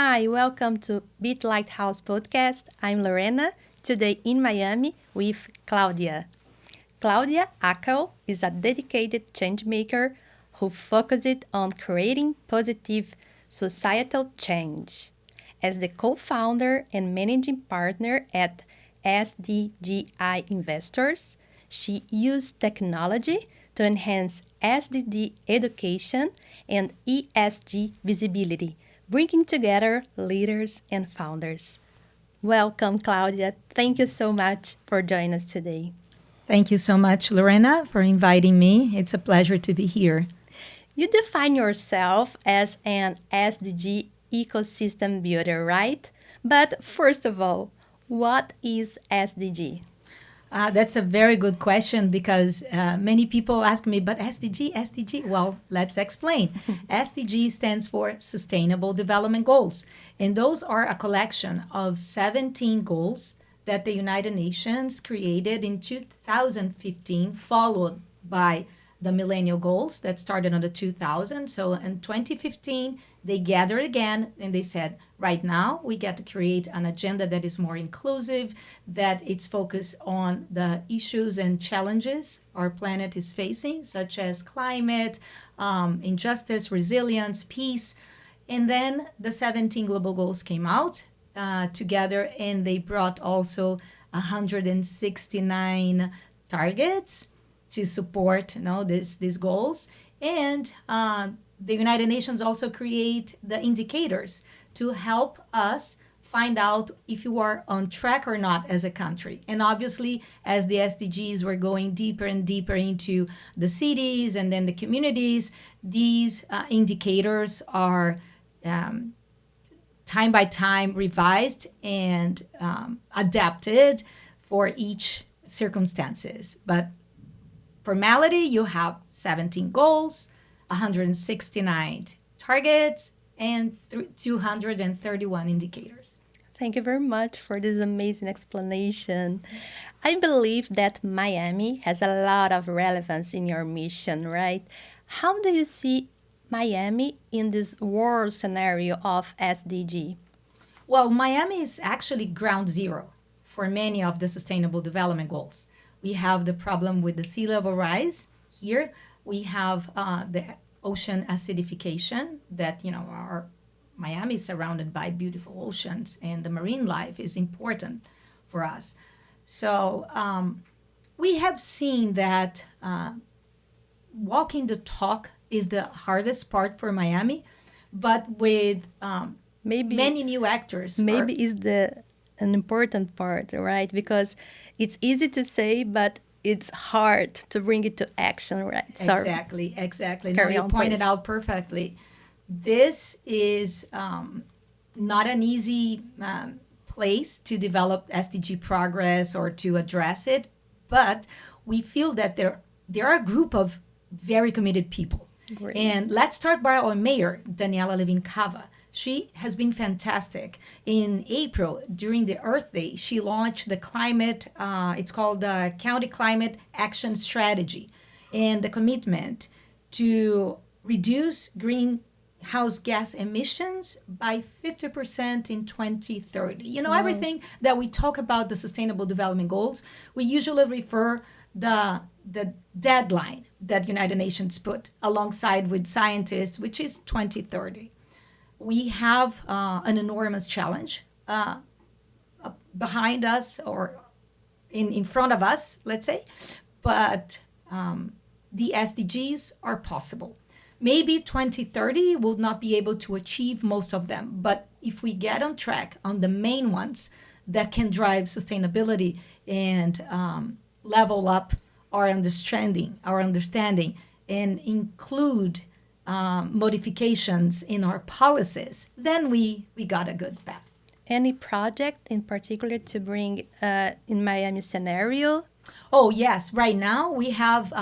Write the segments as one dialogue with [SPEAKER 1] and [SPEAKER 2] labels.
[SPEAKER 1] Hi, welcome to Beat Lighthouse podcast. I'm Lorena, today in Miami with Cláudia. Claudia Akel is a dedicated changemaker who focuses on creating positive societal change. As the co-founder and managing partner at SDGi Investors, she used technology to enhance SDG education and ESG visibility, bringing together leaders and founders. Welcome, Claudia. Thank you so much for joining us today.
[SPEAKER 2] Thank you so much, Lorena, for inviting me. It's a pleasure to be here.
[SPEAKER 1] You define yourself as an SDG ecosystem builder, right? But first of all, what is SDG?
[SPEAKER 2] That's a very good question because many people ask me, but SDG? Well, let's explain. SDG stands for Sustainable Development Goals. And those are a collection of 17 goals that the United Nations created in 2015, followed by the Millennial Goals that started on the 2000s. So in 2015, they gathered again and they said, right now we get to create an agenda that is more inclusive, that it's focused on the issues and challenges our planet is facing, such as climate, injustice, resilience, peace. And then the 17 global goals came out together, and they brought also 169 targets to support these goals. And the United Nations also create the indicators to help us find out if you are on track or not as a country. And obviously, as the SDGs were going deeper and deeper into the cities and then the communities, these indicators are time by time revised and adapted for each circumstances. But formality, you have 17 goals, 169 targets, and 231 indicators.
[SPEAKER 1] Thank you very much for this amazing explanation. I believe that Miami has a lot of relevance in your mission, right? How do you see Miami in this world scenario of SDG?
[SPEAKER 2] Well, Miami is actually ground zero for many of the Sustainable Development Goals. We have the problem with the sea level rise here. We have the ocean acidification that, our Miami is surrounded by beautiful oceans, and the marine life is important for us. So we have seen that walking the talk is the hardest part for Miami, but with many new actors.
[SPEAKER 1] Maybe is an important part, right? Because it's easy to say, but it's hard to bring it to action, right?
[SPEAKER 2] Exactly. No, you pointed out perfectly. This is not an easy place to develop SDG progress or to address it, but we feel that there are a group of very committed people.
[SPEAKER 1] Great.
[SPEAKER 2] And let's start by our mayor, Daniela Levin Cava. She has been fantastic. In April, during the Earth Day, she launched the climate, it's called the County Climate Action Strategy, and the commitment to reduce greenhouse gas emissions by 50% in 2030.
[SPEAKER 1] Wow.
[SPEAKER 2] Everything that we talk about the Sustainable Development Goals, we usually refer the deadline that United Nations put alongside with scientists, which is 2030. We have an enormous challenge behind us or in front of us, let's say, but the SDGs are possible. Maybe 2030 will not be able to achieve most of them, but if we get on track on the main ones that can drive sustainability and level up our understanding, and include modifications in our policies, then we got a good path.
[SPEAKER 1] Any project in particular to bring in Miami scenario?
[SPEAKER 2] Oh, yes. Right now, we have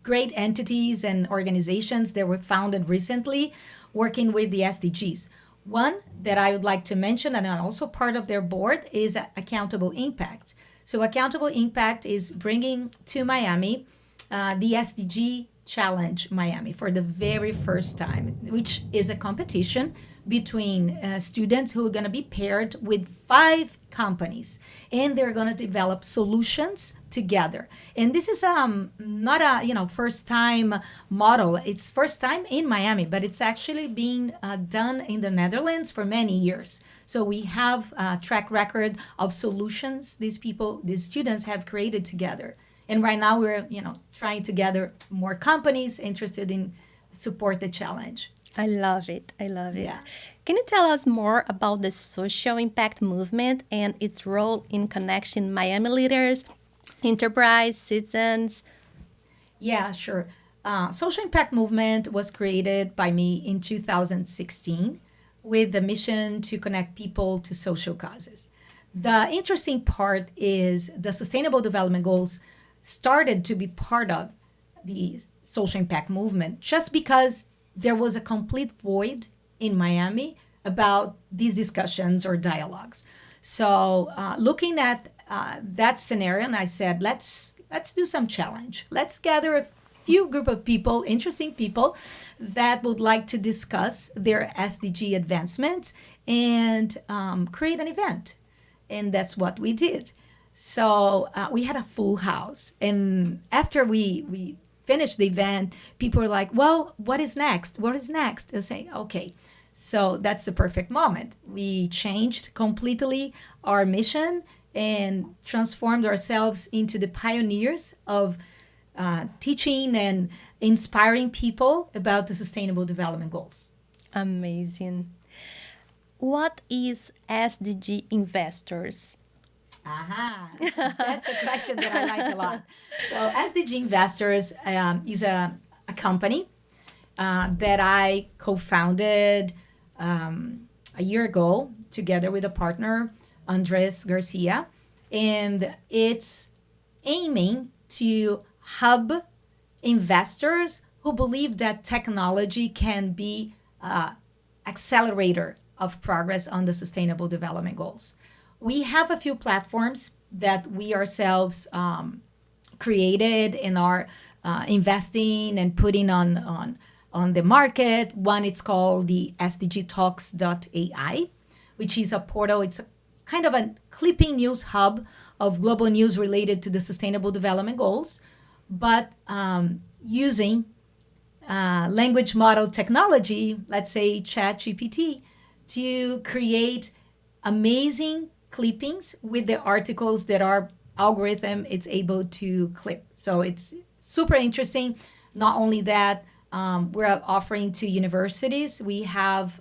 [SPEAKER 2] great entities and organizations that were founded recently working with the SDGs. One that I would like to mention, and I'm also part of their board, is Accountable Impact. So Accountable Impact is bringing to Miami the SDG Challenge Miami for the very first time, which is a competition between students who are going to be paired with 5 companies, and they're going to develop solutions together. And this is not a first time model. It's first time in Miami, but it's actually being done in the Netherlands for many years. So we have a track record of solutions these students have created together. And right now we're, trying to gather more companies interested in support the challenge.
[SPEAKER 1] I love it. I love it.
[SPEAKER 2] Yeah.
[SPEAKER 1] Can you tell us more about the social impact movement and its role in connecting Miami leaders, enterprise, citizens?
[SPEAKER 2] Yeah, sure. Social impact movement was created by me in 2016 with the mission to connect people to social causes. The interesting part is the Sustainable Development Goals started to be part of the social impact movement just because there was a complete void in Miami about these discussions or dialogues. So looking at that scenario, and I said, let's do some challenge. Let's gather a few group of people, interesting people, that would like to discuss their SDG advancements and create an event. And that's what we did. So we had a full house. And after we finished the event, people were like, well, what is next? What is next? I say, okay. So that's the perfect moment. We changed completely our mission and transformed ourselves into the pioneers of teaching and inspiring people about the Sustainable Development Goals.
[SPEAKER 1] Amazing. What is SDG Investors?
[SPEAKER 2] Aha, that's a question that I like a lot. So SDG Investors is a company that I co-founded a year ago together with a partner, Andres Garcia. And it's aiming to hub investors who believe that technology can be an accelerator of progress on the Sustainable Development Goals. We have a few platforms that we ourselves created and are investing and putting on the market. One, it's called the SDGTalks.ai, which is a portal. It's a kind of a clipping news hub of global news related to the Sustainable Development Goals, but using language model technology, let's say ChatGPT, to create amazing clippings with the articles that our algorithm is able to clip. So it's super interesting. Not only that, we're offering to universities. We have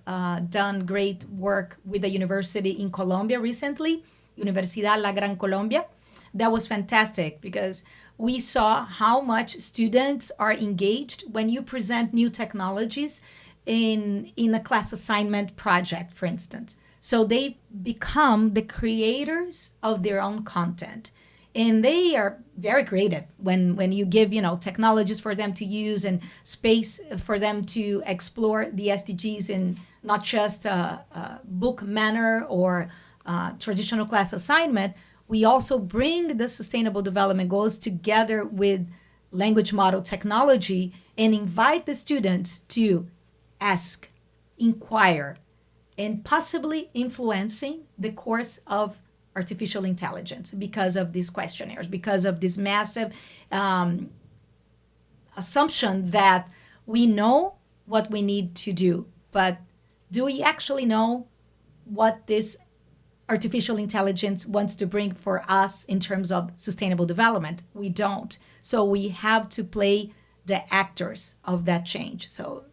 [SPEAKER 2] done great work with a university in Colombia recently, Universidad La Gran Colombia. That was fantastic because we saw how much students are engaged when you present new technologies in a class assignment project, for instance. So they become the creators of their own content. And they are very creative when you give, technologies for them to use and space for them to explore the SDGs in not just a book manner or traditional class assignment. We also bring the Sustainable Development Goals together with language model technology and invite the students to ask, inquire, and possibly influencing the course of artificial intelligence because of these questionnaires, because of this massive assumption that we know what we need to do, but do we actually know what this artificial intelligence wants to bring for us in terms of sustainable development? We don't. So we have to play the actors of that change. So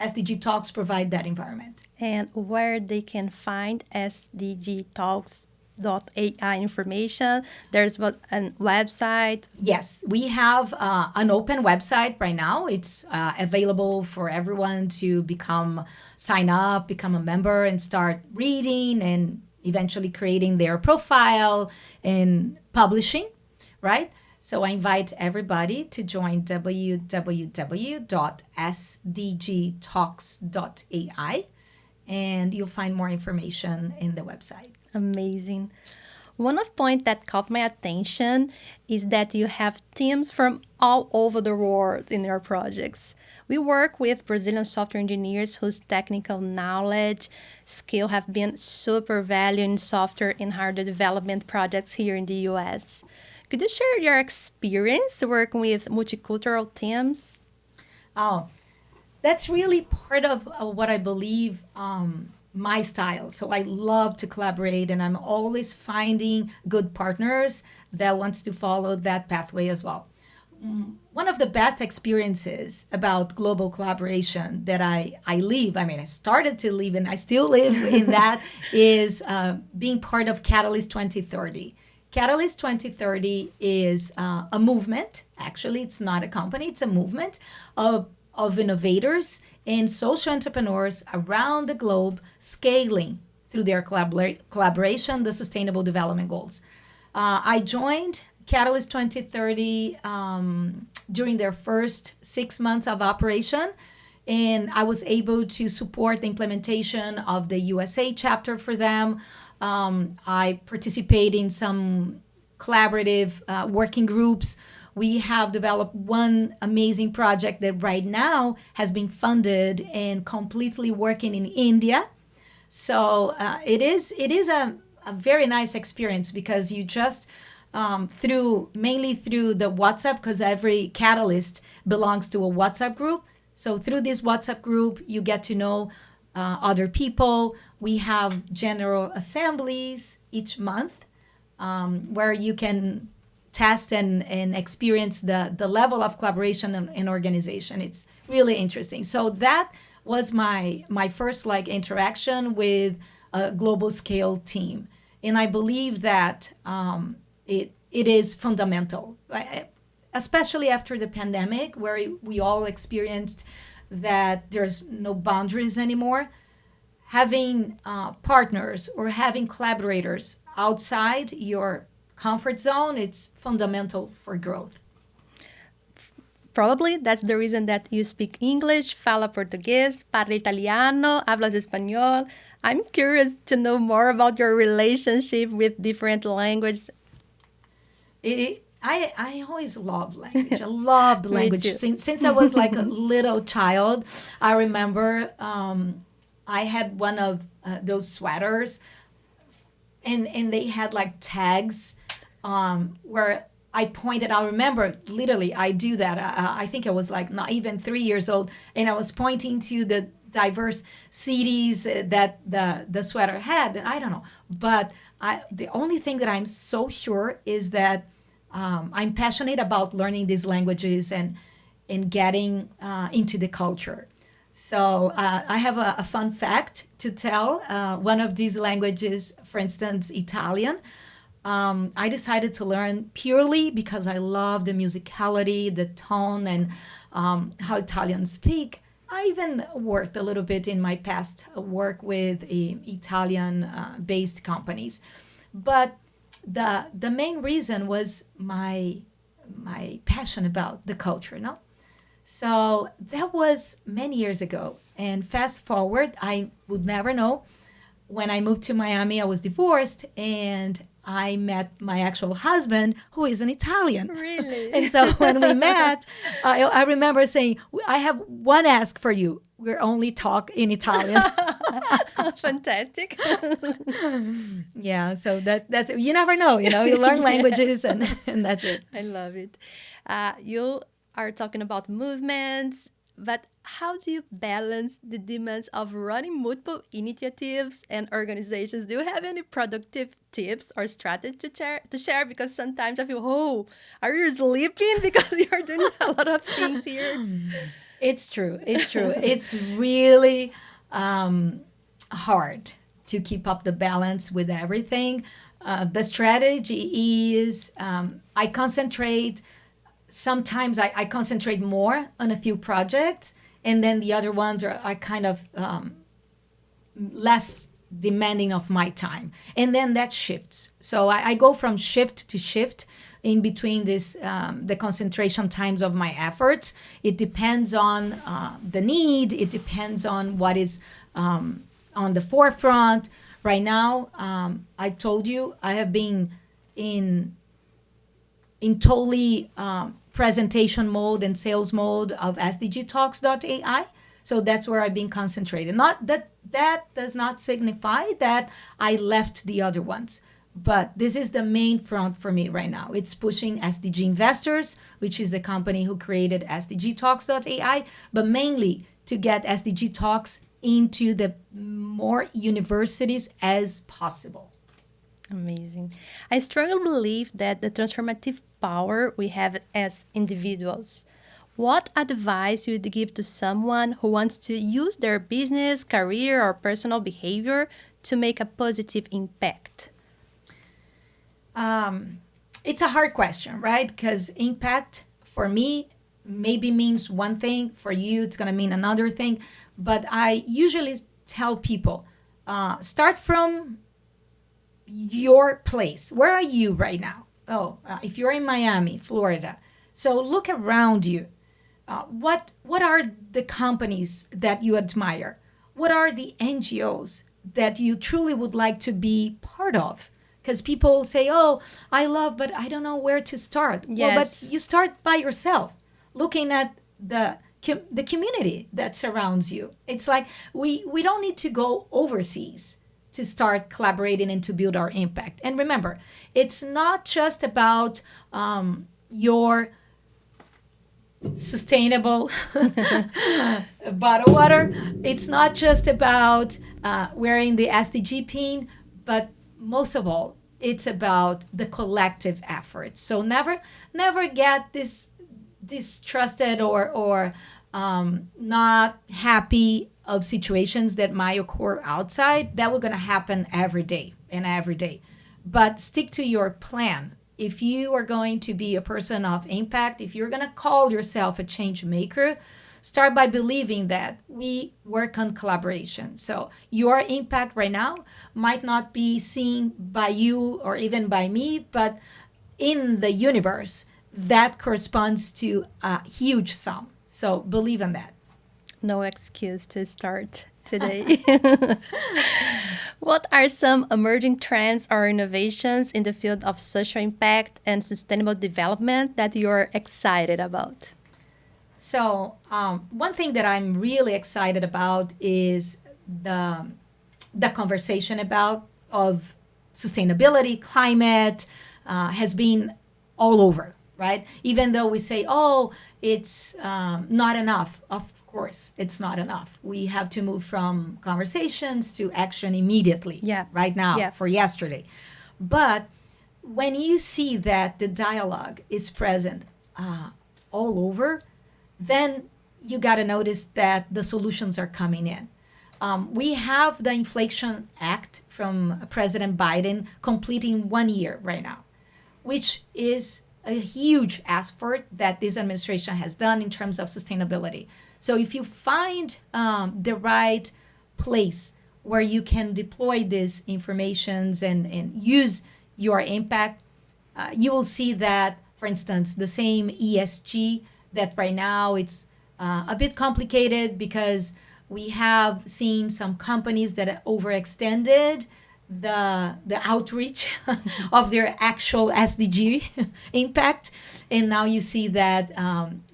[SPEAKER 2] SDG Talks provide that environment.
[SPEAKER 1] And where they can find SDGTalks.ai information. There's a website.
[SPEAKER 2] Yes, we have an open website right now. It's available for everyone to sign up, become a member, and start reading and eventually creating their profile and publishing, right? So I invite everybody to join www.sdgtalks.ai, and you'll find more information in the website.
[SPEAKER 1] Amazing. One of point that caught my attention is that you have teams from all over the world in your projects. We work with Brazilian software engineers whose technical knowledge, skill have been super valued in software and hardware development projects here in the US. Could you share your experience working with multicultural teams?
[SPEAKER 2] Oh, that's really part of what I believe my style. So I love to collaborate, and I'm always finding good partners that wants to follow that pathway as well. One of the best experiences about global collaboration that I live, I mean, I started to live and I still live in that, is being part of Catalyst 2030. Catalyst 2030 is a movement. Actually, it's not a company, it's a movement of innovators and social entrepreneurs around the globe scaling through their collaboration the Sustainable Development Goals. I joined Catalyst 2030 during their first 6 months of operation, and I was able to support the implementation of the USA chapter for them. I participate in some collaborative working groups. We have developed one amazing project that right now has been funded and completely working in India. So it is a very nice experience because you just mainly through the WhatsApp, because every catalyst belongs to a WhatsApp group. So through this WhatsApp group, you get to know other people. We have general assemblies each month where you can test and experience the level of collaboration and organization. It's really interesting. So that was my first interaction with a global scale team. And I believe that it is fundamental, especially after the pandemic, where we all experienced that there's no boundaries anymore. Having partners or having collaborators outside your comfort zone, it's fundamental for growth.
[SPEAKER 1] Probably that's the reason that you speak English, fala português, parla italiano, hablas español. I'm curious to know more about your relationship with different languages.
[SPEAKER 2] I always loved language. I loved
[SPEAKER 1] Me
[SPEAKER 2] language
[SPEAKER 1] too.
[SPEAKER 2] since I was like a little child. I remember I had one of those sweaters, and they had like tags where I pointed out. Remember, literally, I do that. I think I was like not even 3 years old, and I was pointing to the diverse cities that the sweater had. And I don't know, but the only thing that I'm so sure is that I'm passionate about learning these languages and getting into the culture. So I have a fun fact to tell. One of these languages, for instance, Italian. I decided to learn purely because I love the musicality, the tone, and how Italians speak. I even worked a little bit in my past work with Italian-based companies. But the main reason was my passion about the culture, no? So that was many years ago. And fast forward, I would never know. When I moved to Miami, I was divorced, and I met my actual husband, who is an Italian.
[SPEAKER 1] Really?
[SPEAKER 2] And so when we met, I remember saying, I have one ask for you. We're only talk in Italian.
[SPEAKER 1] Fantastic.
[SPEAKER 2] Yeah, so that's it. You never know, you learn languages and that's it.
[SPEAKER 1] I love it. You are talking about movements, but how do you balance the demands of running multiple initiatives and organizations? Do you have any productive tips or strategy to share? Because sometimes I feel, oh, are you sleeping because you're doing a lot of things here?
[SPEAKER 2] It's true. It's really hard to keep up the balance with everything. The strategy is I concentrate. Sometimes I concentrate more on a few projects, and then the other ones are kind of less demanding of my time. And then that shifts. So I go from shift to shift in between this the concentration times of my efforts. It depends on the need. It depends on what is on the forefront. Right now, I told you I have been in totally presentation mode and sales mode of SDGTalks.ai. So that's where I've been concentrated. Not that does not signify that I left the other ones, but this is the main front for me right now. It's pushing SDG Investors, which is the company who created SDGTalks.ai, but mainly to get SDG Talks into the more universities as possible.
[SPEAKER 1] Amazing. I strongly believe that the transformative power we have as individuals. What advice you would give to someone who wants to use their business, career, or personal behavior to make a positive impact?
[SPEAKER 2] It's a hard question, right? Because impact for me maybe means one thing, for you it's going to mean another thing. But I usually tell people, start from your place. Where are you right now? If you're in Miami, Florida, so look around you. What are the companies that you admire? What are the NGOs that you truly would like to be part of? Because people say, "Oh, I love, but I don't know where to start."
[SPEAKER 1] Yes.
[SPEAKER 2] Well, but you start by yourself, looking at the community that surrounds you. It's like we don't need to go overseas to start collaborating and to build our impact. And remember, it's not just about your sustainable bottled water. It's not just about wearing the SDG pin, but most of all, it's about the collective effort. So never get distrusted or not happy of situations that might occur outside. That will going to happen every day and every day. But stick to your plan. If you are going to be a person of impact, if you're going to call yourself a change maker, start by believing that we work on collaboration. So your impact right now might not be seen by you or even by me, but in the universe, that corresponds to a huge sum. So believe in that.
[SPEAKER 1] No excuse to start today. What are some emerging trends or innovations in the field of social impact and sustainable development that you're excited about?
[SPEAKER 2] So one thing that I'm really excited about is the conversation of sustainability, climate has been all over, right? Even though we say, oh, it's not enough. Of course, it's not enough. We have to move from conversations to action immediately, right now, for yesterday. But when you see that the dialogue is present all over, then you got to notice that the solutions are coming in. We have the Inflation Act from President Biden completing 1 year right now, which is a huge effort that this administration has done in terms of sustainability. So if you find the right place where you can deploy these informations and use your impact, you will see that, for instance, the same ESG that right now it's a bit complicated because we have seen some companies that are overextended the outreach of their actual SDG impact. And now you see that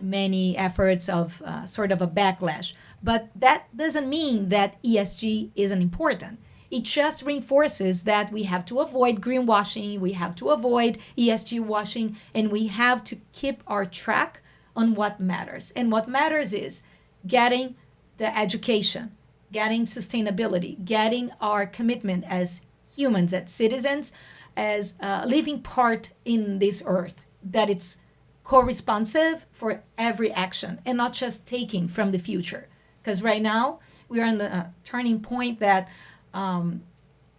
[SPEAKER 2] many efforts of sort of a backlash. But that doesn't mean that ESG isn't important. It just reinforces that we have to avoid greenwashing, we have to avoid ESG washing, and we have to keep our track on what matters. And what matters is getting the education, getting sustainability, getting our commitment as humans, as citizens, as a living part in this earth, that it's co-responsive for every action and not just taking from the future. Because right now we are in the turning point that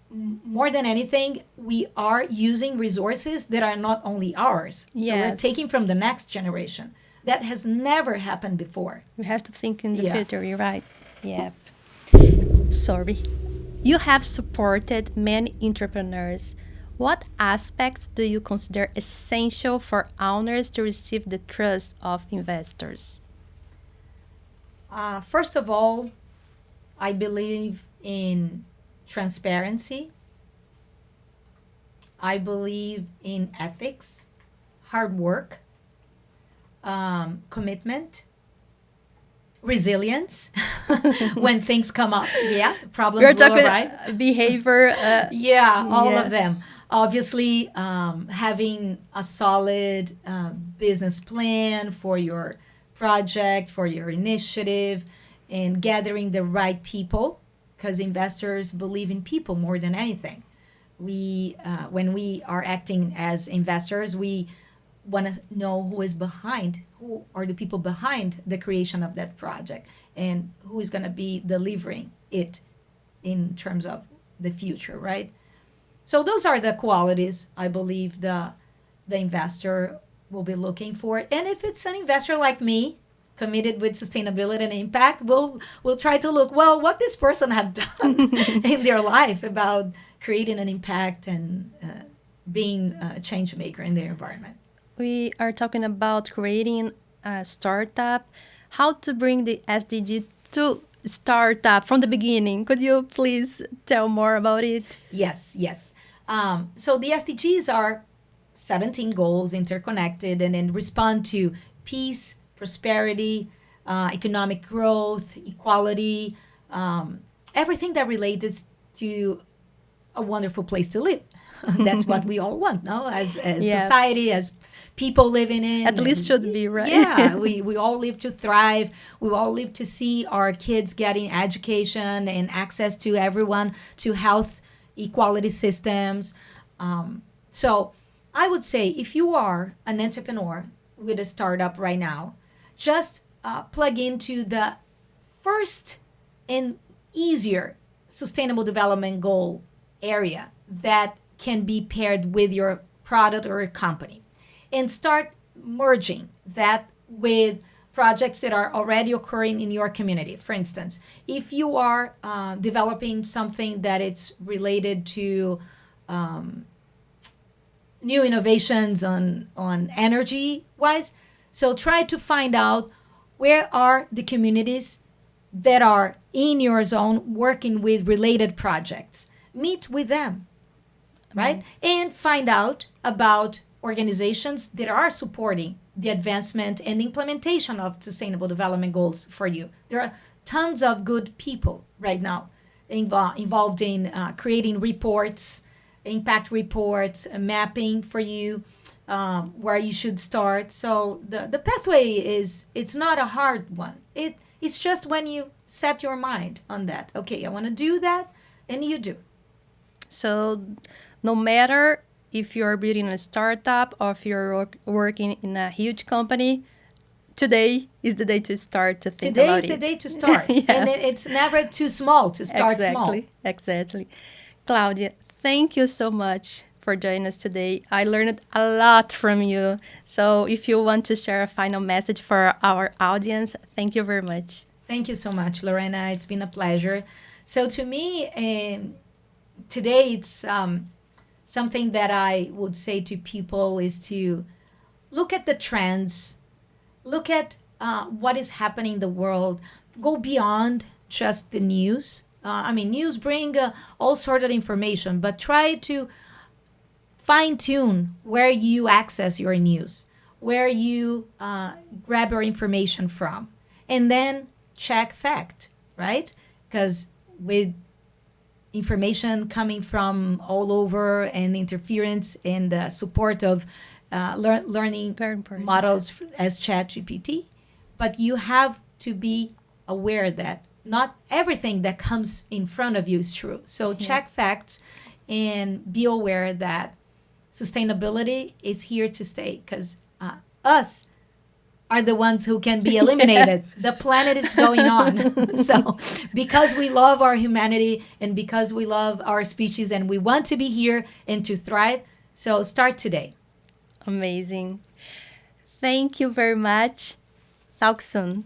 [SPEAKER 2] more than anything, we are using resources that are not only ours.
[SPEAKER 1] Yes.
[SPEAKER 2] So we're taking from the next generation. That has never happened before.
[SPEAKER 1] We have to think in the future, you're right. Yep. Sorry. You have supported many entrepreneurs. What aspects do you consider essential for owners to receive the trust of investors?
[SPEAKER 2] First of all, I believe in transparency. I believe in ethics, hard work, commitment, resilience when things come up. Yeah, problems
[SPEAKER 1] We're
[SPEAKER 2] will
[SPEAKER 1] talking
[SPEAKER 2] arise.
[SPEAKER 1] behavior.
[SPEAKER 2] Yeah, all
[SPEAKER 1] Yeah.
[SPEAKER 2] of them. Obviously, having a solid business plan for your project, for your initiative, and gathering the right people, because investors believe in people more than anything. When we are acting as investors, we want to know who are the people behind the creation of that project, and who is going to be delivering it in terms of the future, right? So those are the qualities I believe the investor will be looking for. And if it's an investor like me, committed with sustainability and impact, we'll try to look, well, what this person have done in their life about creating an impact and being a change maker in their environment.
[SPEAKER 1] We are talking about creating a startup, how to bring the SDG to startup from the beginning. Could you please tell more about it?
[SPEAKER 2] Yes, yes. So the SDGs are 17 goals interconnected and then respond to peace, prosperity, economic growth, equality, everything that relates to a wonderful place to live. That's what we all want, no? As
[SPEAKER 1] Yeah.
[SPEAKER 2] society, as people living in.
[SPEAKER 1] At least should be, right?
[SPEAKER 2] Yeah, we all live to thrive. We all live to see our kids getting education and access to everyone, to health equality systems. So I would say if you are an entrepreneur with a startup right now, just plug into the first and easier sustainable development goal area that can be paired with your product or company, and start merging that with projects that are already occurring in your community. For instance, if you are developing something that it's related to new innovations on energy wise, so try to find out where are the communities that are in your zone working with related projects. Meet with them, right? And find out about organizations that are supporting the advancement and implementation of sustainable development goals for you. There are tons of good people right now involved in creating reports, impact reports, mapping for you where you should start. So the pathway it's not a hard one. It's just when you set your mind on that. Okay, I want to do that, and you do.
[SPEAKER 1] So no matter if you're building a startup or if you're working in a huge company, today is the day to start to think
[SPEAKER 2] Today
[SPEAKER 1] about
[SPEAKER 2] is the
[SPEAKER 1] it.
[SPEAKER 2] day to start.
[SPEAKER 1] Yeah.
[SPEAKER 2] And it's never too small to start small.
[SPEAKER 1] Exactly. Claudia, thank you so much for joining us today. I learned a lot from you. So if you want to share a final message for our audience, thank you very much.
[SPEAKER 2] Thank you so much, Lorena. It's been a pleasure. So to me, today it's something that I would say to people is to look at the trends, look at what is happening in the world, go beyond just the news. News bring all sorts of information, but try to fine tune where you access your news, where you grab your information from, and then check fact, right? Because with information coming from all over and interference and the support of learning models as ChatGPT, but you have to be aware that not everything that comes in front of you is true. So check facts and be aware that sustainability is here to stay, because us are the ones who can be eliminated. The planet is going on. So because we love our humanity and because we love our species and we want to be here and to thrive, so start today.
[SPEAKER 1] Amazing. Thank you very much. Talk soon.